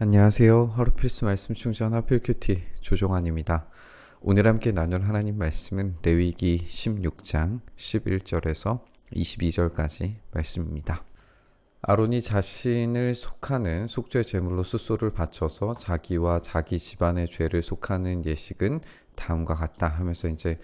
안녕하세요. 하루 필수 말씀 충전 하필큐티 조종환입니다. 오늘 함께 나눌 하나님 말씀은 레위기 16장 11절에서 22절까지 말씀입니다. 아론이 자신을 속하는 속죄 제물로 숫소를 바쳐서 자기와 자기 집안의 죄를 속하는 예식은 다음과 같다 하면서 이제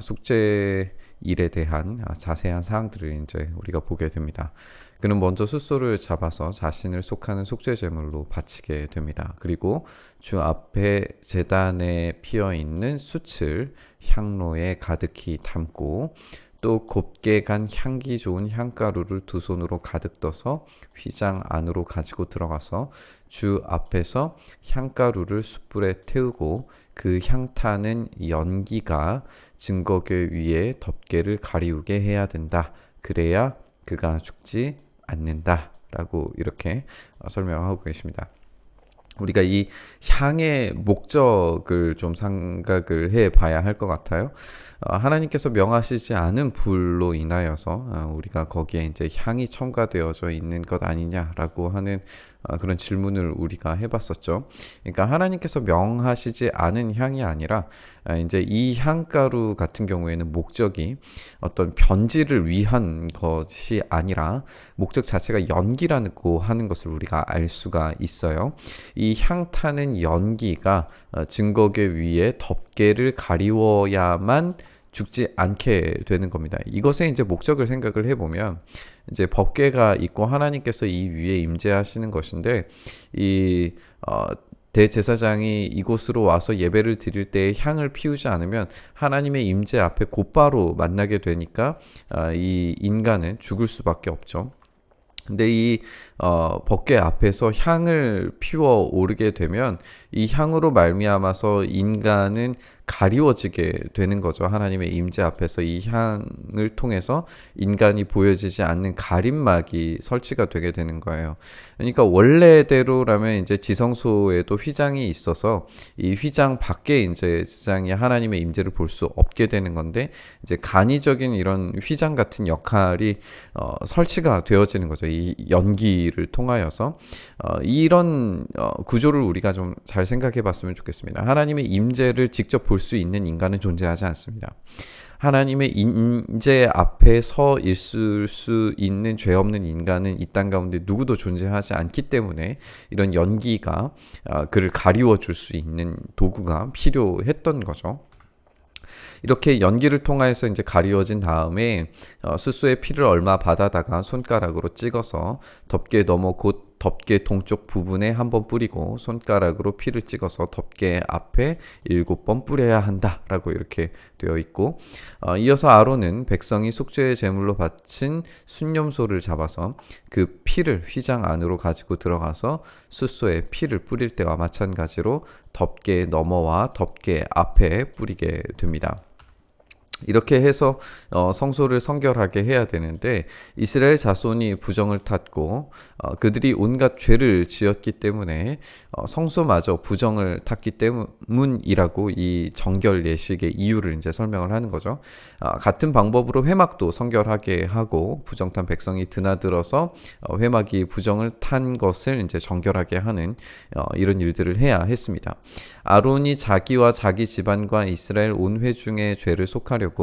속죄 일에 대한 자세한 사항들을 이제 우리가 보게 됩니다. 그는 먼저 숫소를 잡아서 자신을 속하는 속죄 제물로 바치게 됩니다. 그리고 주 앞에 제단에 피어 있는 숯을 향로에 가득히 담고 또 곱게 간 향기 좋은 향가루를 두 손으로 가득 떠서 휘장 안으로 가지고 들어가서 주 앞에서 향가루를 숯불에 태우고 그 향타는 연기가 증거궤 위에 덮개를 가리우게 해야 된다. 그래야 그가 죽지 않는다. 라고 이렇게 설명하고 계십니다. 우리가 이 향의 목적을 좀 생각을 해 봐야 할 것 같아요. 하나님께서 명하시지 않은 불로 인하여서 우리가 거기에 이제 향이 첨가되어져 있는 것 아니냐라고 하는 그런 질문을 우리가 해봤었죠. 그러니까 하나님께서 명하시지 않은 향이 아니라 이제 이 향가루 같은 경우에는 목적이 어떤 변질을 위한 것이 아니라 목적 자체가 연기라고 하는 것을 우리가 알 수가 있어요. 이 향타는 연기가 증거궤 위에 덮개를 가리워야만 죽지 않게 되는 겁니다. 이것의 이제 목적을 생각을 해보면 이제 법궤가 있고 하나님께서 이 위에 임재하시는 것인데 이 대제사장이 이곳으로 와서 예배를 드릴 때 향을 피우지 않으면 하나님의 임재 앞에 곧바로 만나게 되니까 이 인간은 죽을 수밖에 없죠. 근데 이 법궤 앞에서 향을 피워 오르게 되면 이 향으로 말미암아서 인간은 가리워지게 되는 거죠. 하나님의 임재 앞에서 이 향을 통해서 인간이 보여지지 않는 가림막이 설치가 되게 되는 거예요. 그러니까 원래대로라면 이제 지성소에도 휘장이 있어서 이 휘장 밖에 이제 제사장이 하나님의 임재를 볼 수 없게 되는 건데 이제 간이적인 이런 휘장 같은 역할이 설치가 되어지는 거죠. 이 연기를 통하여서 이런 구조를 우리가 좀 잘 생각해 봤으면 좋겠습니다. 하나님의 임재를 직접 볼 수 있는 인간은 존재하지 않습니다. 하나님의 임재 앞에 서 있을 수 있는 죄 없는 인간은 이 땅 가운데 누구도 존재하지 않기 때문에 이런 연기가 그를 가리워 줄 수 있는 도구가 필요했던 거죠. 이렇게 연기를 통해서 이제 가리워진 다음에 숫소의 피를 얼마 받아다가 손가락으로 찍어서 덮개 넘어 곧 덮개 동쪽 부분에 한번 뿌리고 손가락으로 피를 찍어서 덮개 앞에 7번 뿌려야 한다라고 이렇게 되어 있고 이어서 아론은 백성이 속죄의 제물로 바친 순념소를 잡아서 그 피를 휘장 안으로 가지고 들어가서 숫소에 피를 뿌릴 때와 마찬가지로 덮개 너머와 덮개 앞에 뿌리게 됩니다. 이렇게 해서 성소를 성결하게 해야 되는데 이스라엘 자손이 부정을 탔고 그들이 온갖 죄를 지었기 때문에 성소마저 부정을 탔기 때문이라고 이 정결 예식의 이유를 이제 설명을 하는 거죠. 같은 방법으로 회막도 성결하게 하고 부정탄 백성이 드나들어서 회막이 부정을 탄 것을 이제 정결하게 하는 이런 일들을 해야 했습니다. 아론이 자기와 자기 집안과 이스라엘 온 회중의 죄를 속하려고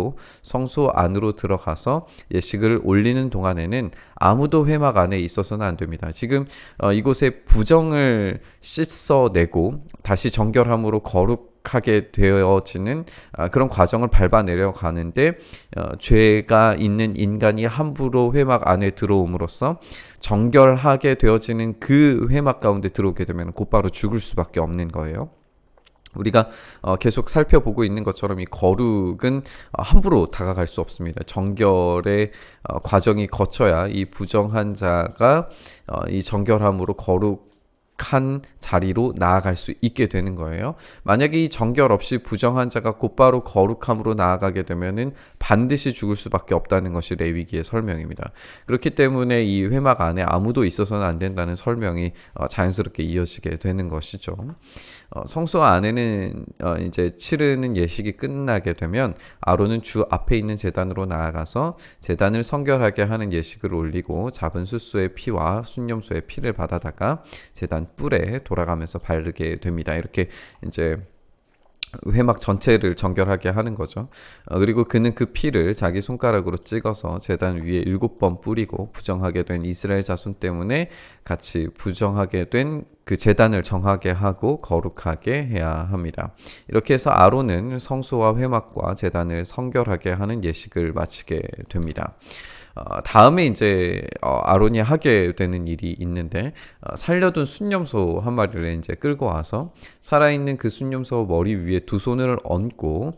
성소 안으로 들어가서 예식을 올리는 동안에는 아무도 회막 안에 있어서는 안 됩니다. 지금 이곳에 부정을 씻어내고 다시 정결함으로 거룩하게 되어지는 그런 과정을 밟아내려 가는데 죄가 있는 인간이 함부로 회막 안에 들어옴으로써 정결하게 되어지는 그 회막 가운데 들어오게 되면 곧바로 죽을 수밖에 없는 거예요. 우리가 계속 살펴보고 있는 것처럼 이 거룩은 함부로 다가갈 수 없습니다. 정결의 과정이 거쳐야 이 부정한 자가 이 정결함으로 거룩한 자리로 나아갈 수 있게 되는 거예요. 만약에 이 정결 없이 부정한 자가 곧바로 거룩함으로 나아가게 되면은 반드시 죽을 수밖에 없다는 것이 레위기의 설명입니다. 그렇기 때문에 이 회막 안에 아무도 있어서는 안 된다는 설명이 자연스럽게 이어지게 되는 것이죠. 성소 안에는 이제 치르는 예식이 끝나게 되면 아론은 주 앞에 있는 제단으로 나아가서 제단을 성결하게 하는 예식을 올리고 잡은 숫소의 피와 순념소의 피를 받아다가 제단 뿔에 돌아가면서 바르게 됩니다. 이렇게 이제 회막 전체를 정결하게 하는 거죠. 그리고 그는 그 피를 자기 손가락으로 찍어서 제단 위에 7번 뿌리고 부정하게 된 이스라엘 자손 때문에 같이 부정하게 된 그 제단을 정하게 하고 거룩하게 해야 합니다. 이렇게 해서 아론은 성소와 회막과 제단을 성결하게 하는 예식을 마치게 됩니다. 다음에 이제 아론이 하게 되는 일이 있는데 살려둔 순념소 한 마리를 이제 끌고 와서 살아있는 그 순념소 머리 위에 두 손을 얹고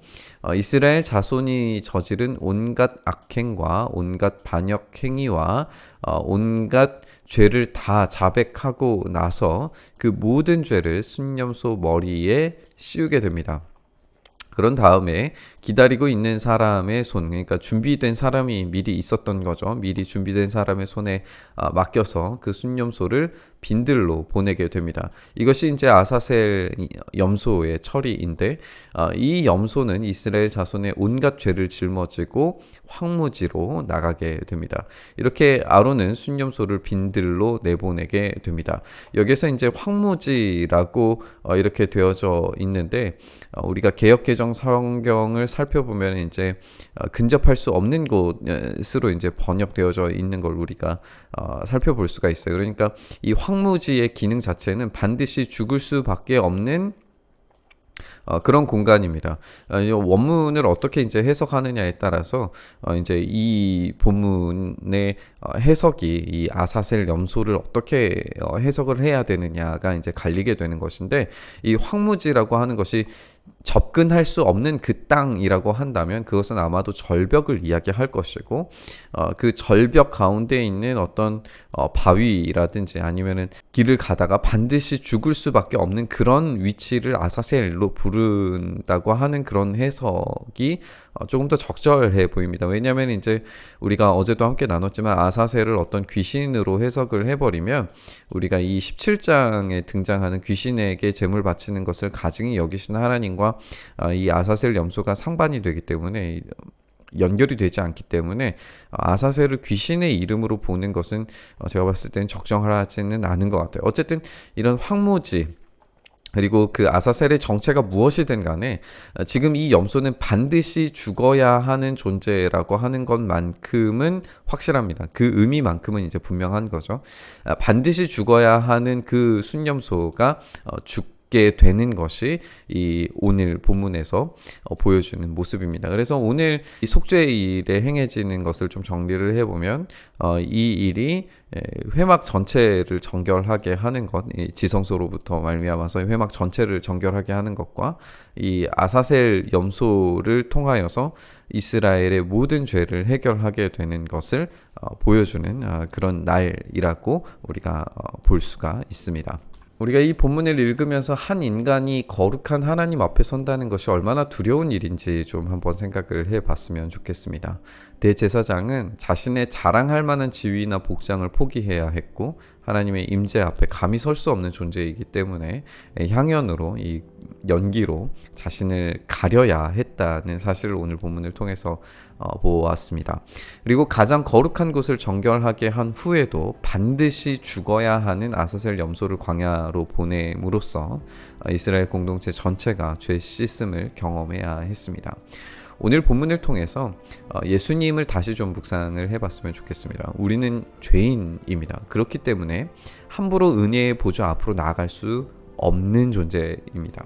이스라엘 자손이 저지른 온갖 악행과 온갖 반역 행위와 온갖 죄를 다 자백하고 나서 그 모든 죄를 순념소 머리에 씌우게 됩니다. 그런 다음에 기다리고 있는 사람의 손, 그러니까 준비된 사람이 미리 있었던 거죠. 미리 준비된 사람의 손에 맡겨서 그 순념소를 빈들로 보내게 됩니다. 이것이 이제 아사셀 염소의 처리인데 이 염소는 이스라엘 자손의 온갖 죄를 짊어지고 황무지로 나가게 됩니다. 이렇게 아론은 순념소를 빈들로 내보내게 됩니다. 여기서 이제 황무지라고 이렇게 되어져 있는데 우리가 개역개정 성경을 살펴보면 이제 근접할 수 없는 곳으로 이제 번역되어져 있는 걸 우리가 살펴볼 수가 있어요. 그러니까 이 황무지의 기능 자체는 반드시 죽을 수밖에 없는 그런 공간입니다. 원문을 어떻게 이제 해석하느냐에 따라서 이제 이 본문의 해석이 이 아사셀 염소를 어떻게 해석을 해야 되느냐가 이제 갈리게 되는 것인데 이 황무지라고 하는 것이 접근할 수 없는 그 땅이라고 한다면 그것은 아마도 절벽을 이야기할 것이고 그 절벽 가운데 있는 어떤 바위라든지 아니면은 길을 가다가 반드시 죽을 수밖에 없는 그런 위치를 아사셀로 부른다고 하는 그런 해석이 조금 더 적절해 보입니다. 왜냐하면 이제 우리가 어제도 함께 나눴지만 아사셀을 어떤 귀신으로 해석을 해버리면 우리가 이 17장에 등장하는 귀신에게 제물 바치는 것을 가증히 여기시는 하나님과 이 아사셀 염소가 상반이 되기 때문에 연결이 되지 않기 때문에 아사셀을 귀신의 이름으로 보는 것은 제가 봤을 때는 적정하지는 않은 것 같아요. 어쨌든 이런 황무지 그리고 그 아사셀의 정체가 무엇이든 간에 지금 이 염소는 반드시 죽어야 하는 존재라고 하는 것만큼은 확실합니다. 그 의미만큼은 이제 분명한 거죠. 반드시 죽어야 하는 그 순염소가 죽게 되는 것이 이 오늘 본문에서 보여주는 모습입니다. 그래서 오늘 이 속죄일에 행해지는 것을 좀 정리를 해보면 이 일이 회막 전체를 정결하게 하는 것, 이 지성소로부터 말미암아서 회막 전체를 정결하게 하는 것과 이 아사셀 염소를 통하여서 이스라엘의 모든 죄를 해결하게 되는 것을 보여주는 그런 날이라고 우리가 볼 수가 있습니다. 우리가 이 본문을 읽으면서 한 인간이 거룩한 하나님 앞에 선다는 것이 얼마나 두려운 일인지 좀 한번 생각을 해봤으면 좋겠습니다. 대제사장은 자신의 자랑할 만한 지위나 복장을 포기해야 했고 하나님의 임재 앞에 감히 설 수 없는 존재이기 때문에 향연으로 이 연기로 자신을 가려야 했다는 사실을 오늘 본문을 통해서 보았습니다. 그리고 가장 거룩한 곳을 정결하게 한 후에도 반드시 죽어야 하는 아사셀 염소를 광야로 보냄으로써 이스라엘 공동체 전체가 죄 씻음을 경험해야 했습니다. 오늘 본문을 통해서 예수님을 다시 좀 묵상을 해봤으면 좋겠습니다. 우리는 죄인입니다. 그렇기 때문에 함부로 은혜의 보좌 앞으로 나아갈 수 없는 존재입니다.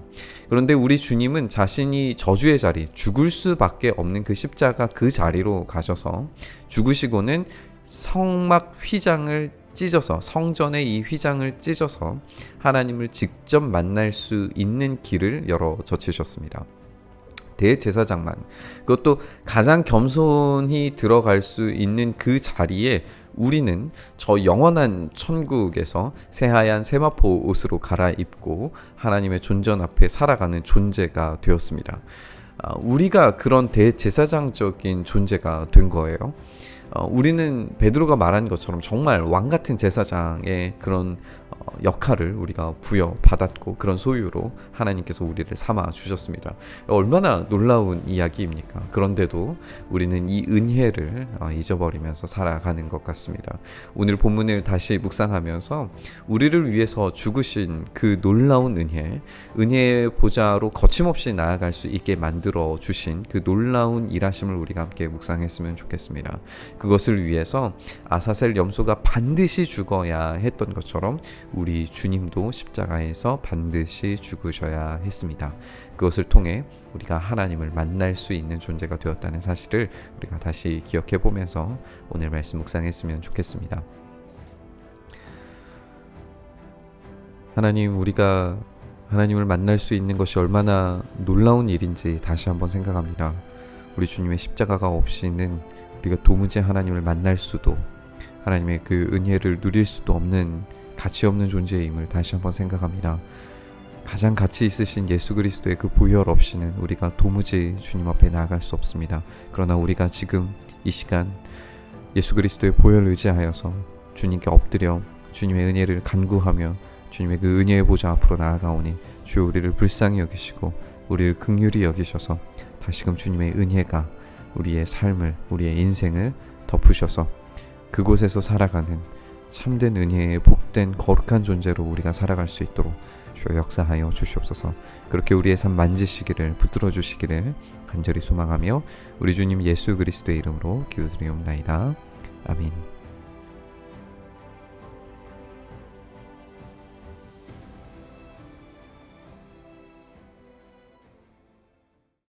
그런데 우리 주님은 자신이 저주의 자리, 죽을 수밖에 없는 그 십자가 그 자리로 가셔서 죽으시고는 성막 휘장을 찢어서 성전의 이 휘장을 찢어서 하나님을 직접 만날 수 있는 길을 열어 젖히셨습니다. 대제사장만, 그것도 가장 겸손히 들어갈 수 있는 그 자리에 우리는 저 영원한 천국에서 새하얀 세마포 옷으로 갈아입고 하나님의 존전 앞에 살아가는 존재가 되었습니다. 우리가 그런 대제사장적인 존재가 된 거예요. 우리는 베드로가 말한 것처럼 정말 왕같은 제사장의 그런 역할을 우리가 부여받았고 그런 소유로 하나님께서 우리를 삼아 주셨습니다. 얼마나 놀라운 이야기입니까? 그런데도 우리는 이 은혜를 잊어버리면서 살아가는 것 같습니다. 오늘 본문을 다시 묵상하면서 우리를 위해서 죽으신 그 놀라운 은혜의 보좌로 거침없이 나아갈 수 있게 만들어 주신 그 놀라운 일하심을 우리가 함께 묵상했으면 좋겠습니다. 그것을 위해서 아사셀 염소가 반드시 죽어야 했던 것처럼 우리 주님도 십자가에서 반드시 죽으셔야 했습니다. 그것을 통해 우리가 하나님을 만날 수 있는 존재가 되었다는 사실을 우리가 다시 기억해 보면서 오늘 말씀 묵상했으면 좋겠습니다. 하나님, 우리가 하나님을 만날 수 있는 것이 얼마나 놀라운 일인지 다시 한번 생각합니다. 우리 주님의 십자가가 없이는 우리가 도무지 하나님을 만날 수도, 하나님의 그 은혜를 누릴 수도 없는 가치 없는 존재임을 다시 한번 생각합니다. 가장 가치 있으신 예수 그리스도의 그 보혈 없이는 우리가 도무지 주님 앞에 나아갈 수 없습니다. 그러나 우리가 지금 이 시간 예수 그리스도의 보혈을 의지하여서 주님께 엎드려 주님의 은혜를 간구하며 주님의 그 은혜의 보좌 앞으로 나아가오니 주여 우리를 불쌍히 여기시고 우리를 긍휼히 여기셔서 다시금 주님의 은혜가 우리의 삶을, 우리의 인생을 덮으셔서 그곳에서 살아가는 참된 은혜의 복된 거룩한 존재로 우리가 살아갈 수 있도록 주여 역사하여 주시옵소서. 그렇게 우리의 삶 만지시기를, 붙들어 주시기를 간절히 소망하며 우리 주님 예수 그리스도의 이름으로 기도드리옵나이다. 아멘.